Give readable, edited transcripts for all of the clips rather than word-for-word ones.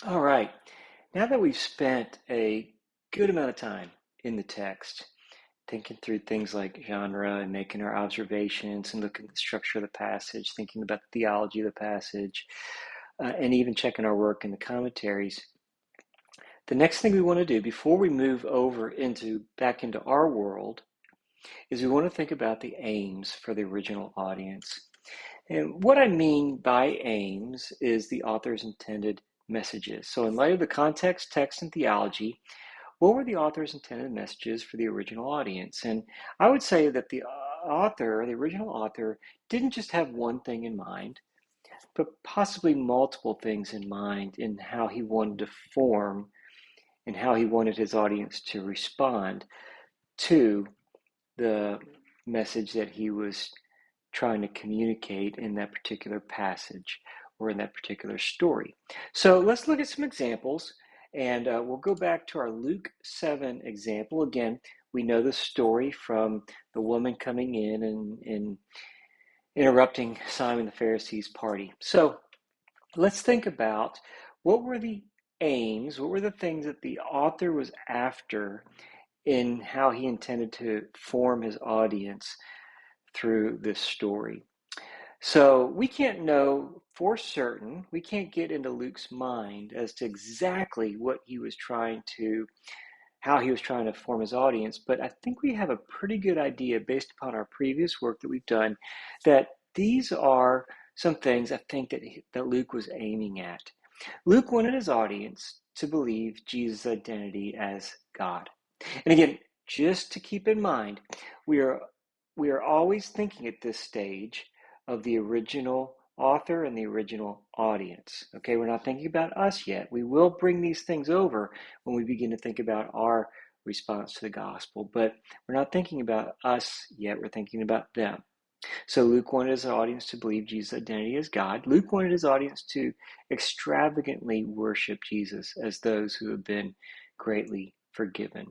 All right. Now that we've spent a good amount of time in the text, thinking through things like genre and making our observations and looking at the structure of the passage, thinking about the theology of the passage, and even checking our work in the commentaries, the next thing we want to do before we move over into back into our world is we want to think about the aims for the original audience. And what I mean by aims is the author's intended messages. So, in light of the context, text, and theology, what were the author's intended messages for the original audience? And I would say that the author, the original author, didn't just have one thing in mind, but possibly multiple things in mind in how he wanted to form and how he wanted his audience to respond to the message that he was trying to communicate in that particular passage or in that particular story. So let's look at some examples, and we'll go back to our Luke 7 example. Again, we know the story from the woman coming in and interrupting Simon the Pharisee's party. So let's think about what were the aims, what were the things that the author was after in how he intended to form his audience through this story. So we can't know for certain, we can't get into Luke's mind as to exactly what he was trying to, how he was trying to form his audience, but I think we have a pretty good idea based upon our previous work that we've done that these are some things I think that Luke was aiming at. Luke wanted his audience to believe Jesus' identity as God. And again, just to keep in mind, we are we are always thinking at this stage of the original author and the original audience. Okay, we're not thinking about us yet. We will bring these things over when we begin to think about our response to the gospel, but we're not thinking about us yet. We're thinking about them. So Luke wanted his audience to believe Jesus' identity as God. Luke wanted his audience to extravagantly worship Jesus as those who have been greatly forgiven.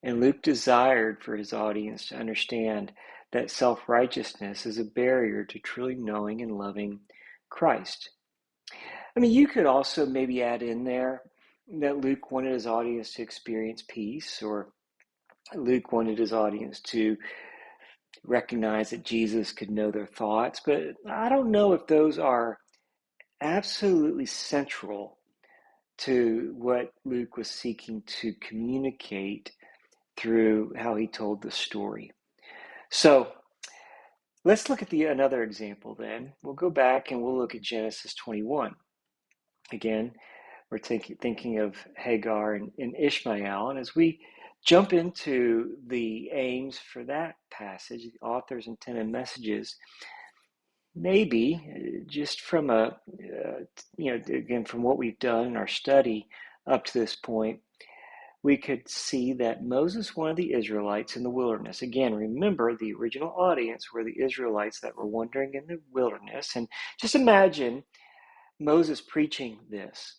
And Luke desired for his audience to understand that self-righteousness is a barrier to truly knowing and loving Christ. I mean, you could also maybe add in there that Luke wanted his audience to experience peace, or Luke wanted his audience to recognize that Jesus could know their thoughts, but I don't know if those are absolutely central to what Luke was seeking to communicate through how he told the story. So let's look at another example then. We'll go back and we'll look at Genesis 21. Again, we're thinking of Hagar and Ishmael. And as we jump into the aims for that passage, the author's intended messages, maybe just from again, from what we've done in our study up to this point, we could see that Moses wanted the Israelites in the wilderness. Again, remember the original audience were the Israelites that were wandering in the wilderness. And just imagine Moses preaching this.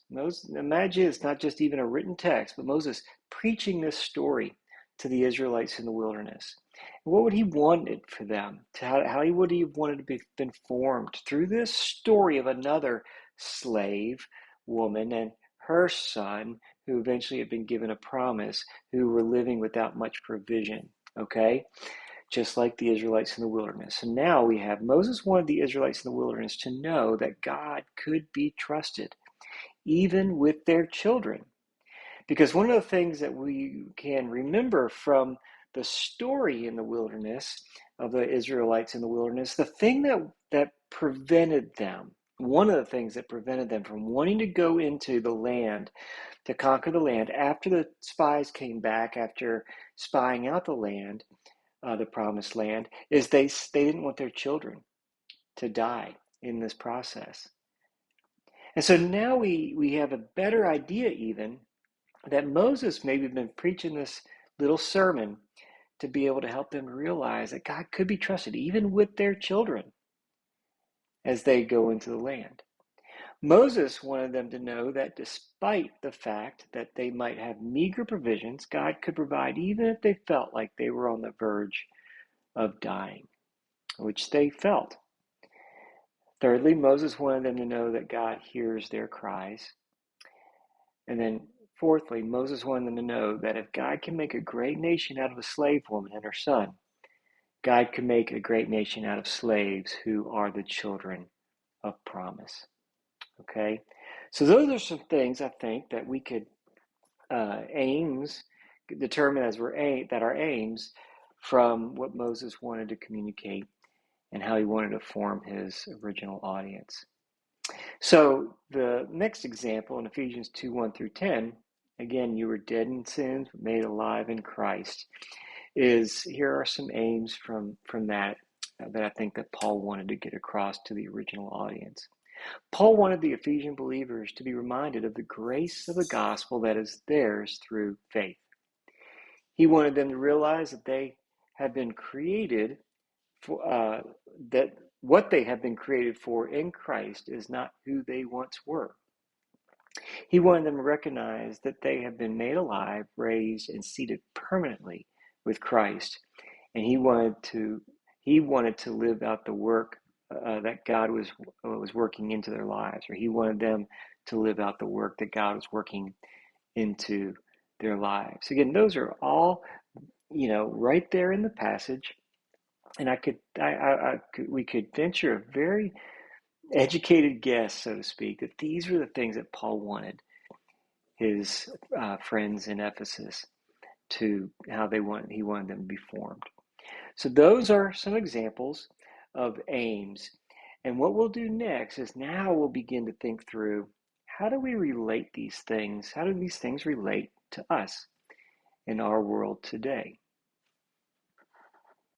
Imagine it's not just even a written text, but Moses preaching this story to the Israelites in the wilderness. And what would he wanted for them? How would he have wanted to be been formed through this story of another slave woman and her son, who eventually had been given a promise, who were living without much provision. Okay? Just like the Israelites in the wilderness. And now we have Moses wanted the Israelites in the wilderness to know that God could be trusted, even with their children. Because one of the things that we can remember from the story in the wilderness of the Israelites in the wilderness, the thing that prevented them, one of the things that prevented them from wanting to go into the land, to conquer the land, after the spies came back, after spying out the land, the promised land, is they didn't want their children to die in this process. And so now we have a better idea even that Moses maybe been preaching this little sermon to be able to help them realize that God could be trusted even with their children as they go into the land. Moses wanted them to know that despite the fact that they might have meager provisions, God could provide even if they felt like they were on the verge of dying, which they felt. Thirdly, Moses wanted them to know that God hears their cries. And then fourthly, Moses wanted them to know that if God can make a great nation out of a slave woman and her son, God can make a great nation out of slaves who are the children of promise. Okay? So those are some things I think that we could aims determine as that our aims from what Moses wanted to communicate and how he wanted to form his original audience. So the next example in Ephesians 2, 1 through 10, again, you were dead in sins, but made alive in Christ, is here are some aims from that that I think that Paul wanted to get across to the original audience. Paul wanted the Ephesian believers to be reminded of the grace of the gospel that is theirs through faith. He wanted them to realize that they have been created for, that what they have been created for in Christ is not who they once were. He wanted them to recognize that they have been made alive, raised, and seated permanently with Christ, and he wanted to live out the work that God was working into their lives, or he wanted them to live out the work that God was working into their lives. Again, those are all right there in the passage, and we could venture a very educated guess, so to speak, that these were the things that Paul wanted his friends in Ephesus to he wanted them to be formed. So those are some examples of aims. And what we'll do next is now we'll begin to think through, how do we relate these things? How do these things relate to us in our world today?